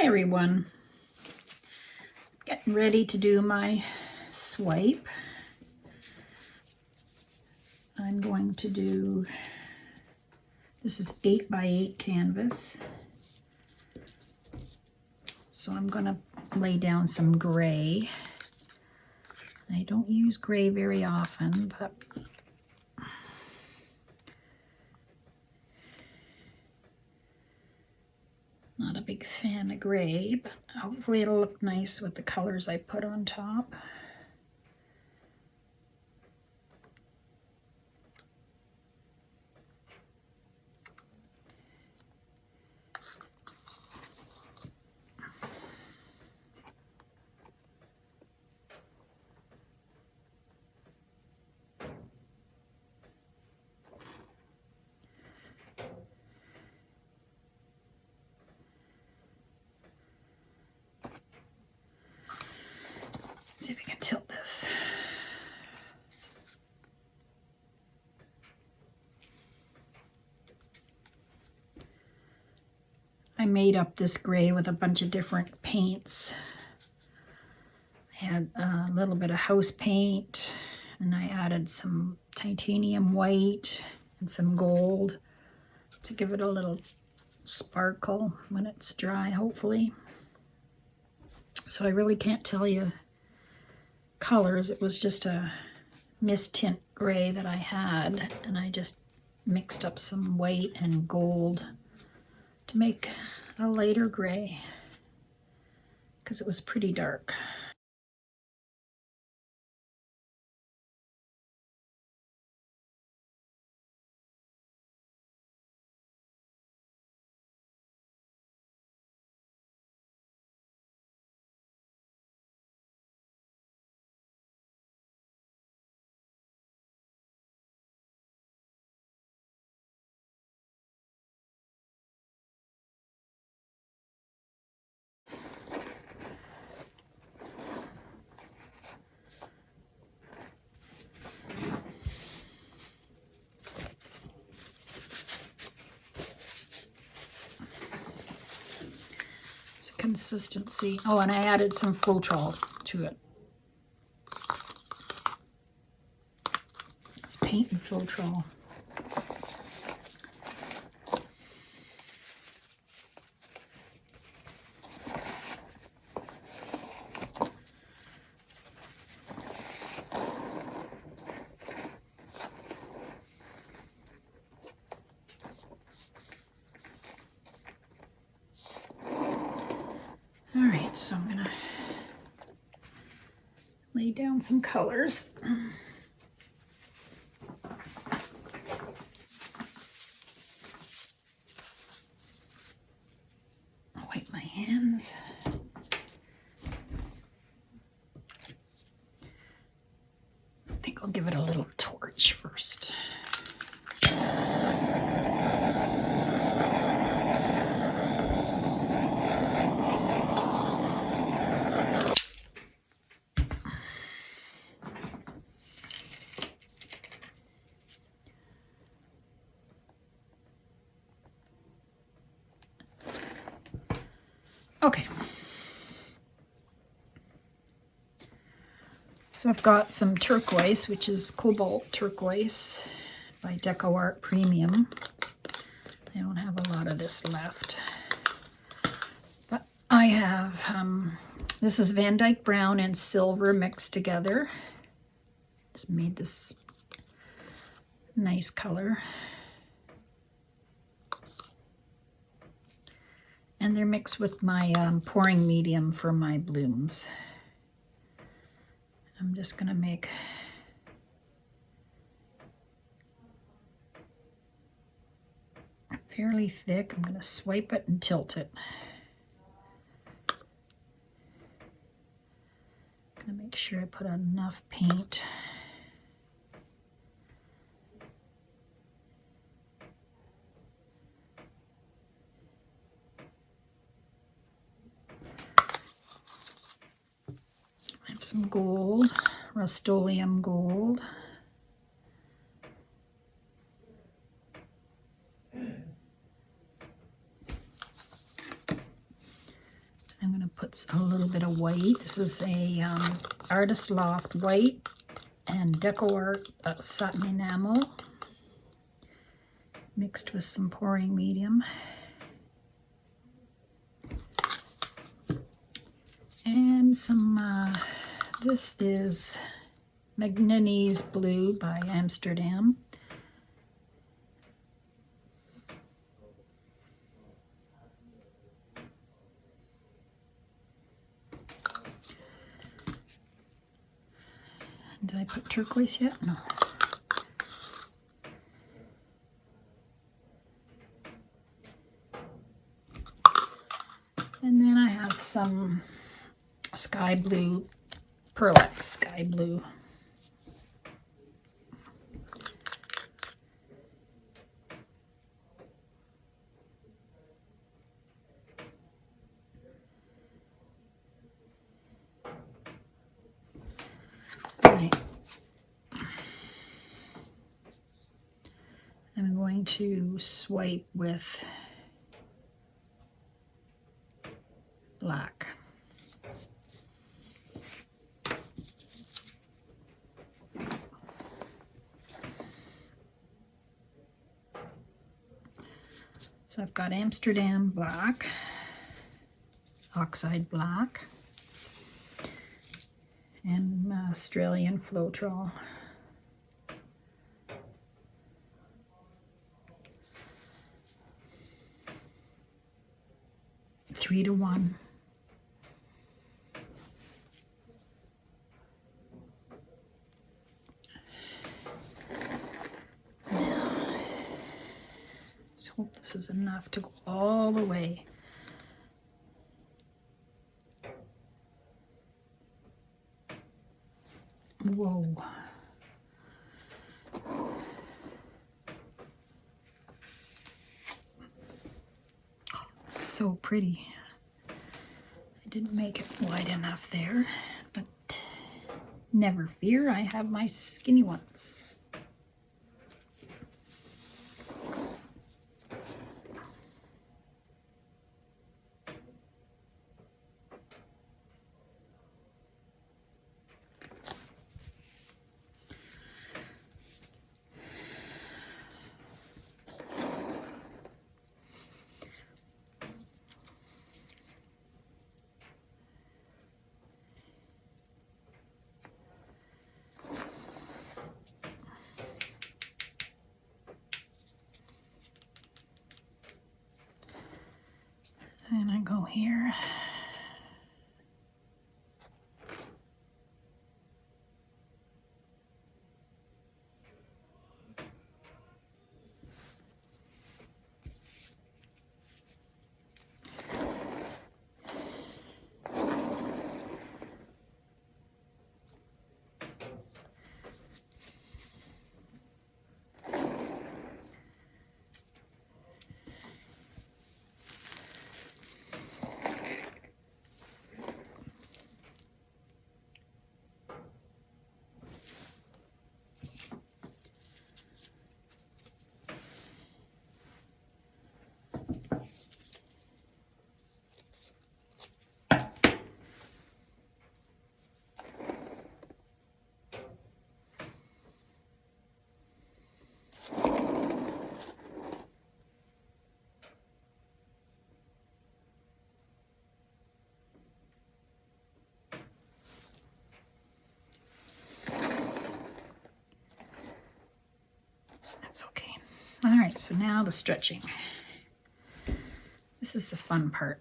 Hi everyone, getting ready to do my swipe. I'm going to do, this is 8x8 canvas. So I'm going to lay down some gray. I don't use gray very often, but not a big fan of gray, but hopefully it'll look nice with the colors I put on top. See if I can tilt this. I made up this gray with a bunch of different paints. I had a little bit of house paint, and I added some titanium white and some gold to give it a little sparkle when it's dry, hopefully. So I really can't tell you colors. It was just a mist tint gray that I had, and I just mixed up some white and gold to make a lighter gray because it was pretty dark. Consistency. Oh, and I added some Floetrol to it. It's paint and Floetrol. All right, so I'm gonna lay down some colors. Wipe my hands. I think I'll give it a little torch first. Okay. So I've got some turquoise, which is cobalt turquoise by Deco Art Premium. I don't have a lot of this left. But I have, this is Van Dyke Brown and silver mixed together. Just made this nice color. And they're mixed with my pouring medium for my blooms. I'm just going to make fairly thick. I'm going to swipe it and tilt it. I'm going to make sure I put enough paint. Some gold, Rust-Oleum gold. put a little bit of white. This is a Artist Loft white and Deco Art satin enamel mixed with some pouring medium. And some, this is Magnini's Blue by Amsterdam. Did I put turquoise yet? No. And then I have some sky blue, Acrylic sky blue. Right. I'm going to swipe with black. So I've got Amsterdam black, oxide black, and Australian Floetrol. Three to one. Let's hope this is enough to go all the way. Whoa. So pretty. I didn't make it wide enough there, but never fear, I have my skinny ones. And I go here. That's okay. All right, so now the stretching. This is the fun part.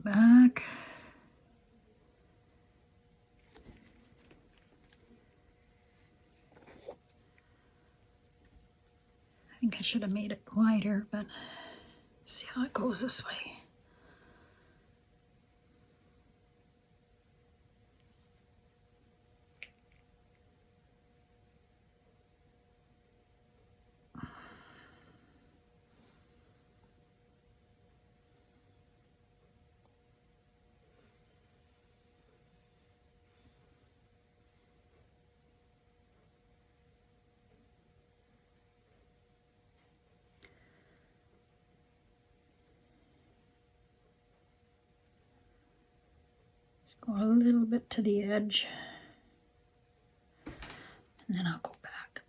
back. I think I should have made it wider, but see how it goes this way. Go a little bit to the edge, and then I'll go back.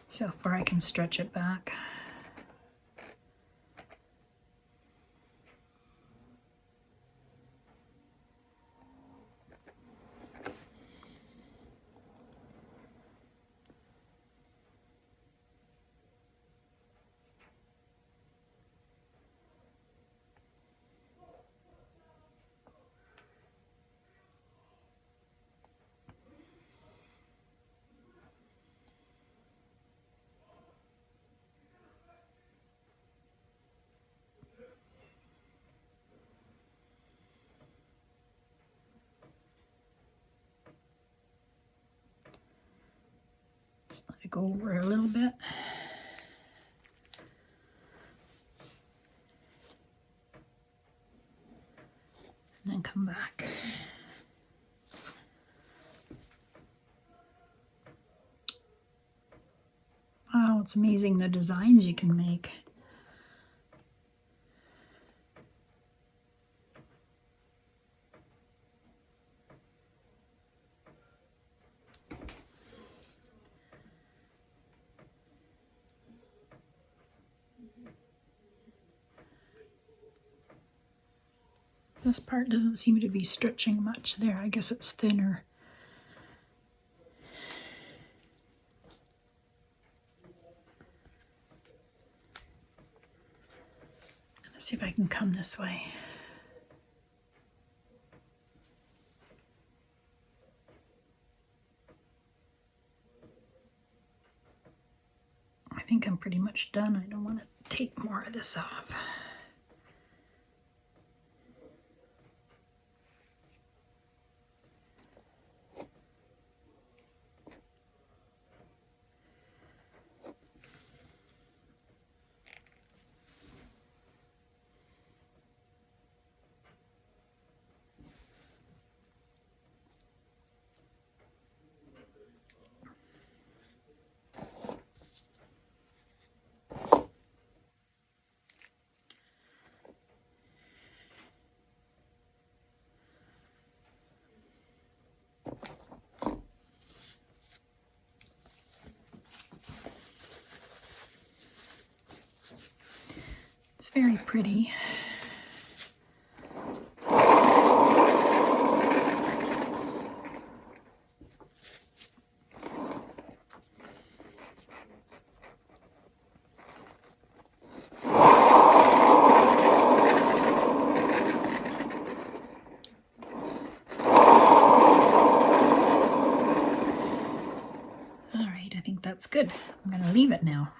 See how far I can stretch it back. Just let it go over a little bit. And then come back. Wow, it's amazing the designs you can make. This part doesn't seem to be stretching much there. I guess it's thinner. Let's see if I can come this way. I think I'm pretty much done. I don't want to take more of this off. It's very pretty. All right, I think that's good. I'm going to leave it now.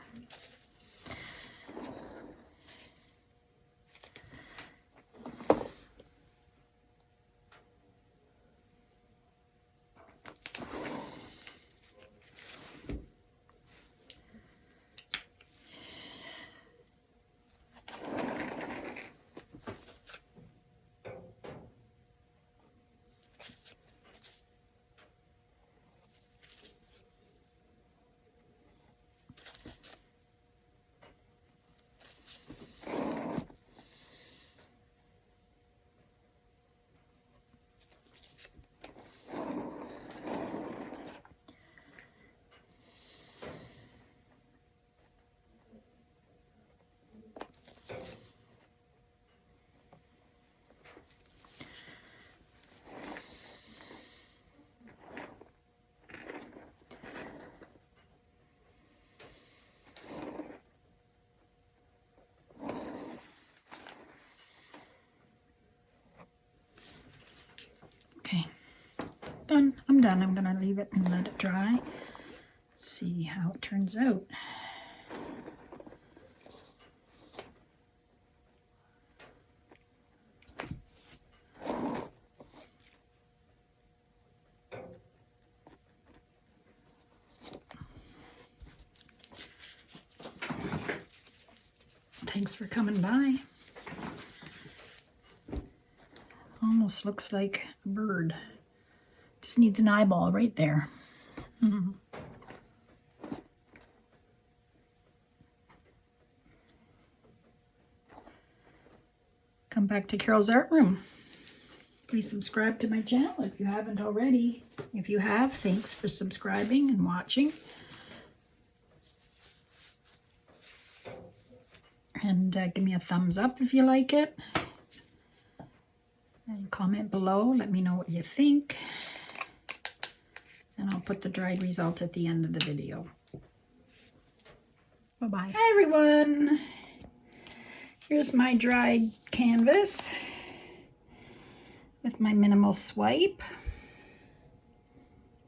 done. I'm done. I'm gonna leave it and let it dry. See how it turns out. Thanks for coming by. Almost looks like a bird. Just needs an eyeball right there. Come back to Carol's Art Room. Please subscribe to my channel if you haven't already. If you have, thanks for subscribing and watching. And give me a thumbs up if you like it. And comment below. Let me know what you think. And I'll put the dried result at the end of the video. Bye-bye. Hi, everyone. Here's my dried canvas with my minimal swipe.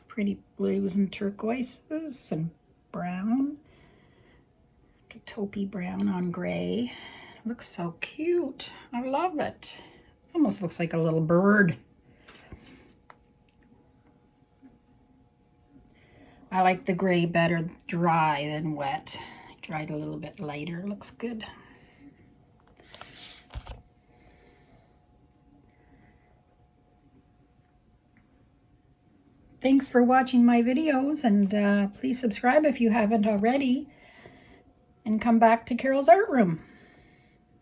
Pretty blues and turquoises and brown. Taupey brown on gray. Looks so cute. I love it. Almost looks like a little bird. I like the gray better dry than wet. I dried a little bit lighter. Looks good. Thanks for watching my videos, and please subscribe if you haven't already. And come back to Carol's Art Room.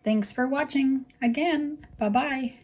Thanks for watching again. Bye-bye.